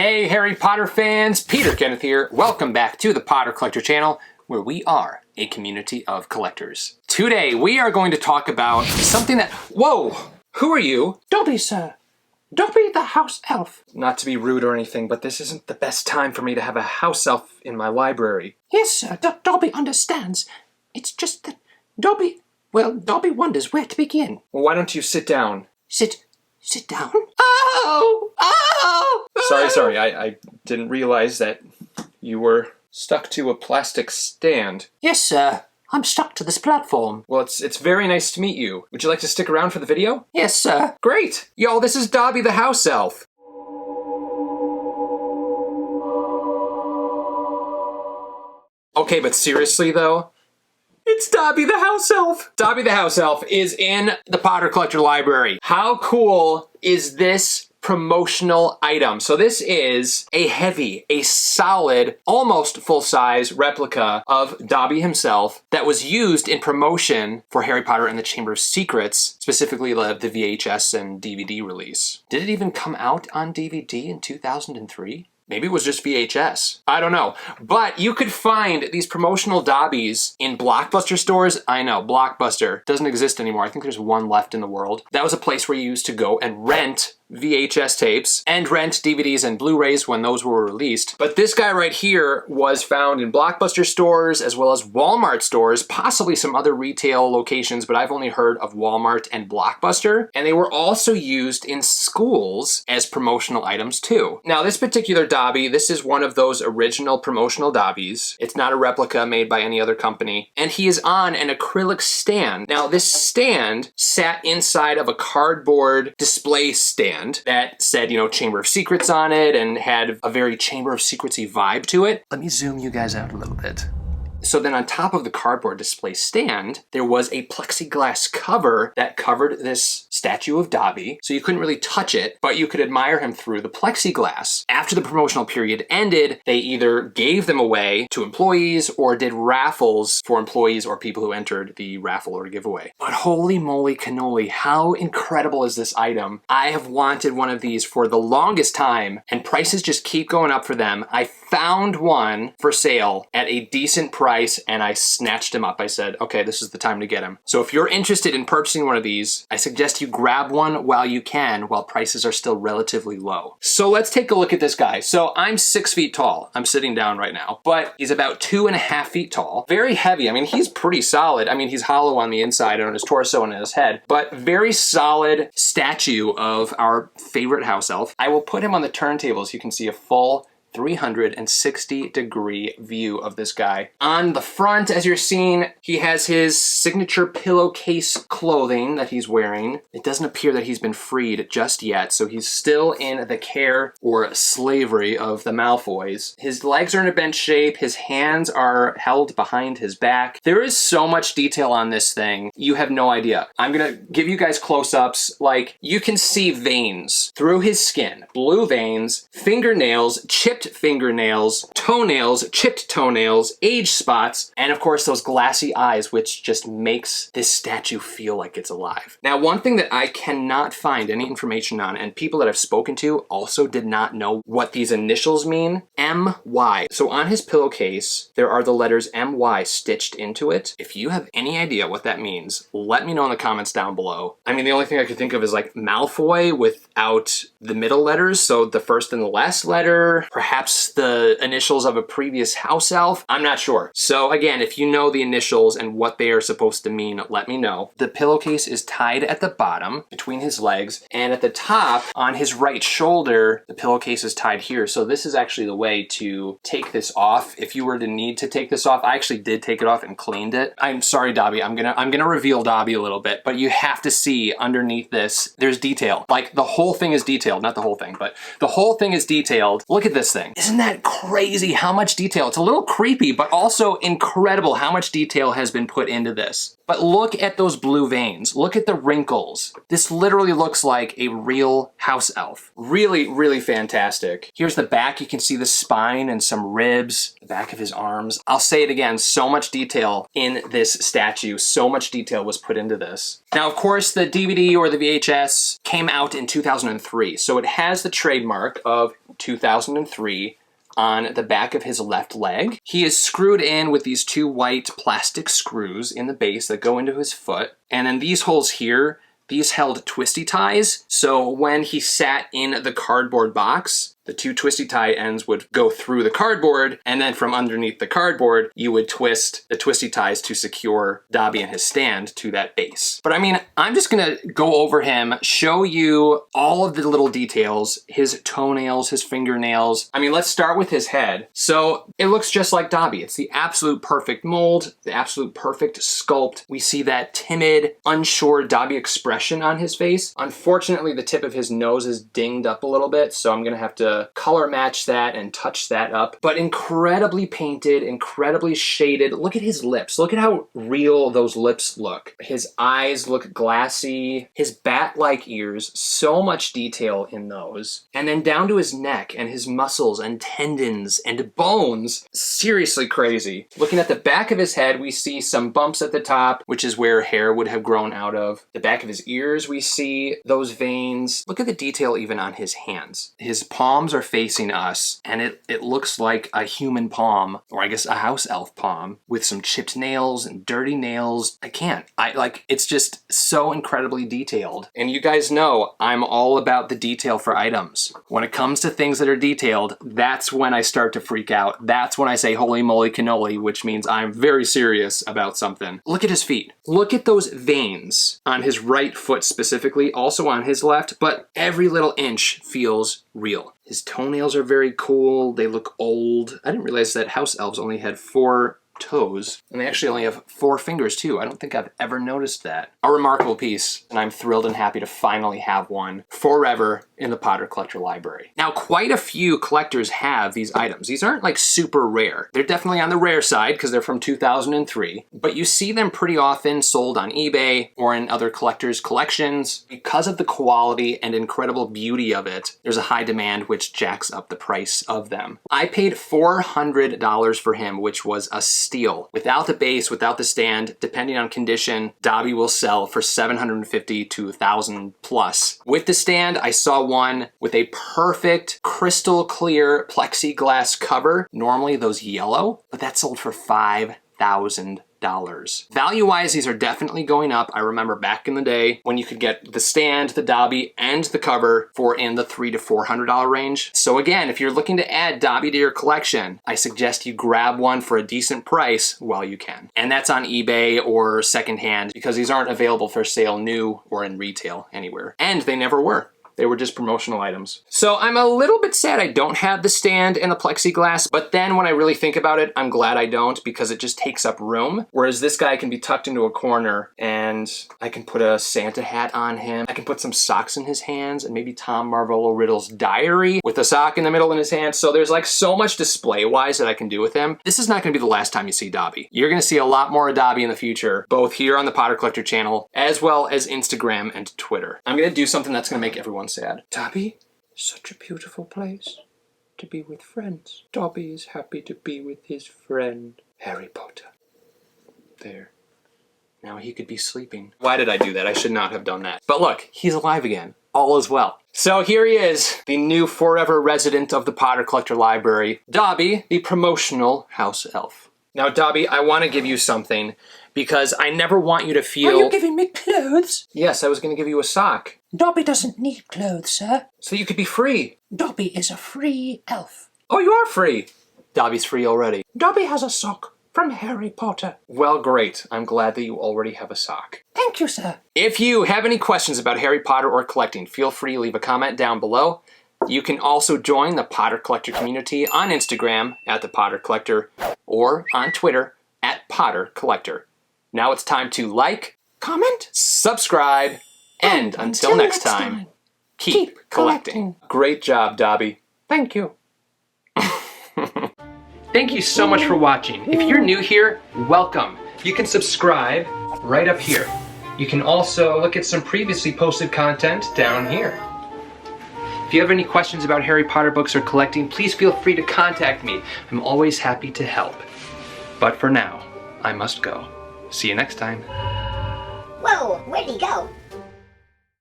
Hey Harry Potter fans, Peter Kenneth here. Welcome back to the Potter Collector channel, where we are a community of collectors. Today we are going to talk about something that... Whoa! Who are you? Dobby, sir. Dobby the house elf. Not to be rude or anything, but this isn't the best time for me to have a house elf in my library. Yes, sir. Dobby understands. It's just that Dobby wonders where to begin. Well, why don't you sit down? Sit down? Oh! Sorry, I didn't realize that you were stuck to a plastic stand. Yes, sir. I'm stuck to this platform. Well, it's very nice to meet you. Would you like to stick around for the video? Yes, sir. Great! Yo, this is Dobby the house elf. Okay, but seriously though, it's Dobby the house elf. Dobby the house elf is in the Potter Collector library. How cool is this promotional item? So this is a heavy, a solid, almost full-size replica of Dobby himself that was used in promotion for Harry Potter and the Chamber of Secrets, specifically the VHS and DVD release. Did it even come out on DVD in 2003? Maybe it was just VHS. I don't know. But you could find these promotional Dobbies in Blockbuster stores. I know, Blockbuster doesn't exist anymore. I think there's one left in the world. That was a place where you used to go and rent VHS tapes and rent DVDs and Blu-rays when those were released. But this guy right here was found in Blockbuster stores as well as Walmart stores, possibly some other retail locations, but I've only heard of Walmart and Blockbuster. And they were also used in schools as promotional items too. Now this particular Dobby, this is one of those original promotional Dobbies. It's not a replica made by any other company. And he is on an acrylic stand. Now this stand sat inside of a cardboard display stand that said, Chamber of Secrets on it and had a very Chamber of Secretsy vibe to it. Let me zoom you guys out a little bit. So then on top of the cardboard display stand, there was a plexiglass cover that covered this statue of Dobby. So you couldn't really touch it, but you could admire him through the plexiglass. After the promotional period ended, they either gave them away to employees or did raffles for employees or people who entered the raffle or giveaway. But holy moly cannoli, how incredible is this item? I have wanted one of these for the longest time and prices just keep going up for them. I found one for sale at a decent price and I snatched him up. I said, okay, this is the time to get him. So if you're interested in purchasing one of these, I suggest you grab one while you can, while prices are still relatively low. So let's take a look at this guy. So I'm 6 feet tall. I'm sitting down right now, but he's about 2.5 feet tall. Very heavy. I mean, he's pretty solid. I mean, he's hollow on the inside and on his torso and on his head, but very solid statue of our favorite house elf. I will put him on the turntable so you can see a full 360-degree view of this guy. On the front, as you're seeing, he has his signature pillowcase clothing that he's wearing. It doesn't appear that he's been freed just yet, so he's still in the care or slavery of the Malfoys. His legs are in a bench shape. His hands are held behind his back. There is so much detail on this thing. You have no idea. I'm gonna give you guys close-ups. Like, you can see veins through his skin. Blue veins, fingernails, chipped fingernails, toenails, chipped toenails, age spots, and of course those glassy eyes, which just makes this statue feel like it's alive. Now, one thing that I cannot find any information on, and people that I've spoken to also did not know what these initials mean, M-Y. So on his pillowcase, there are the letters M-Y stitched into it. If you have any idea what that means, let me know in the comments down below. I mean, the only thing I could think of is like Malfoy without the middle letters, so the first and the last letter, perhaps the initials of a previous house elf. I'm not sure. So again, if you know the initials and what they are supposed to mean, let me know. The pillowcase is tied at the bottom between his legs, and at the top on his right shoulder, the pillowcase is tied here. So this is actually the way to take this off. If you were to need to take this off, I actually did take it off and cleaned it. I'm sorry, Dobby. I'm gonna reveal Dobby a little bit, but you have to see underneath this, there's detail. Like the whole thing is detailed, not the whole thing, but the whole thing is detailed. Look at this thing. Isn't that crazy how much detail? It's a little creepy, but also incredible how much detail has been put into this. But look at those blue veins. Look at the wrinkles. This literally looks like a real house elf. Really, really fantastic. Here's the back. You can see the spine and some ribs, the back of his arms. I'll say it again, so much detail in this statue. So much detail was put into this. Now, of course, the DVD or the VHS came out in 2003, so it has the trademark of 2003 on the back of his left leg. He is screwed in with these two white plastic screws in the base that go into his foot. And then these holes here, these held twisty ties. So when he sat in the cardboard box, the two twisty tie ends would go through the cardboard, and then from underneath the cardboard, you would twist the twisty ties to secure Dobby and his stand to that base. But I mean, I'm just gonna go over him, show you all of the little details, his toenails, his fingernails. I mean, let's start with his head. So it looks just like Dobby. It's the absolute perfect mold, the absolute perfect sculpt. We see that timid, unsure Dobby expression on his face. Unfortunately, the tip of his nose is dinged up a little bit, so I'm gonna have to color match that and touch that up. But incredibly painted, incredibly shaded. Look at his lips. Look at how real those lips look. His eyes look glassy. His bat-like ears, so much detail in those. And then down to his neck and his muscles and tendons and bones. Seriously crazy. Looking at the back of his head, we see some bumps at the top, which is where hair would have grown out of. The back of his ears, we see those veins. Look at the detail even on his hands. His palms are facing us, and it looks like a human palm, or I guess a house elf palm, with some chipped nails and dirty nails. It's just so incredibly detailed. And you guys know I'm all about the detail for items. When it comes to things that are detailed, that's when I start to freak out. That's when I say holy moly cannoli, which means I'm very serious about something. Look at his feet. Look at those veins on his right foot specifically, also on his left, but every little inch feels real. His toenails are very cool. They look old. I didn't realize that house elves only had 4 toes, and they actually only have 4 fingers too. I don't think I've ever noticed that. A remarkable piece, and I'm thrilled and happy to finally have one forever in the Potter Collector Library. Now, quite a few collectors have these items. These aren't like super rare. They're definitely on the rare side because they're from 2003, but you see them pretty often sold on eBay or in other collectors' collections. Because of the quality and incredible beauty of it, there's a high demand which jacks up the price of them. I paid $400 for him, which was a steal. Without the base, without the stand, depending on condition, Dobby will sell for $750 to $1,000 plus. With the stand, I saw one with a perfect crystal clear plexiglass cover. Normally those yellow, but that sold for $5,000. Value-wise, these are definitely going up. I remember back in the day when you could get the stand, the Dobby, and the cover for in the $300 to $400 range. So again, if you're looking to add Dobby to your collection, I suggest you grab one for a decent price while you can. And that's on eBay or secondhand because these aren't available for sale new or in retail anywhere. And they never were. They were just promotional items. So I'm a little bit sad I don't have the stand and the plexiglass, but then when I really think about it, I'm glad I don't because it just takes up room. Whereas this guy can be tucked into a corner and I can put a Santa hat on him. I can put some socks in his hands and maybe Tom Marvolo Riddle's diary with a sock in the middle in his hand. So there's like so much display-wise that I can do with him. This is not gonna be the last time you see Dobby. You're gonna see a lot more of Dobby in the future, both here on the Potter Collector channel, as well as Instagram and Twitter. I'm gonna do something that's gonna make everyone sad. Dobby, such a beautiful place to be with friends. Dobby is happy to be with his friend, Harry Potter. There. Now he could be sleeping. Why did I do that? I should not have done that. But look, he's alive again. All is well. So here he is, the new forever resident of the Potter Collector Library, Dobby, the promotional house elf. Now, Dobby, I want to give you something because I never want you to feel... Are you giving me clothes? Yes, I was going to give you a sock. Dobby doesn't need clothes, sir. So you could be free. Dobby is a free elf. Oh, you are free. Dobby's free already. Dobby has a sock from Harry Potter. Well, great. I'm glad that you already have a sock. Thank you, sir. If you have any questions about Harry Potter or collecting, feel free to leave a comment down below. You can also join the Potter Collector community on Instagram at the Potter Collector or on Twitter at Potter Collector. Now it's time to like, comment, subscribe, and until next time, keep collecting. Great job, Dobby. Thank you. Thank you so much for watching. If you're new here, welcome. you can subscribe right up here. You can also look at some previously posted content down here. If you have any questions about Harry Potter books or collecting, please feel free to contact me. I'm always happy to help. But for now, I must go. See you next time. Whoa, where'd he go?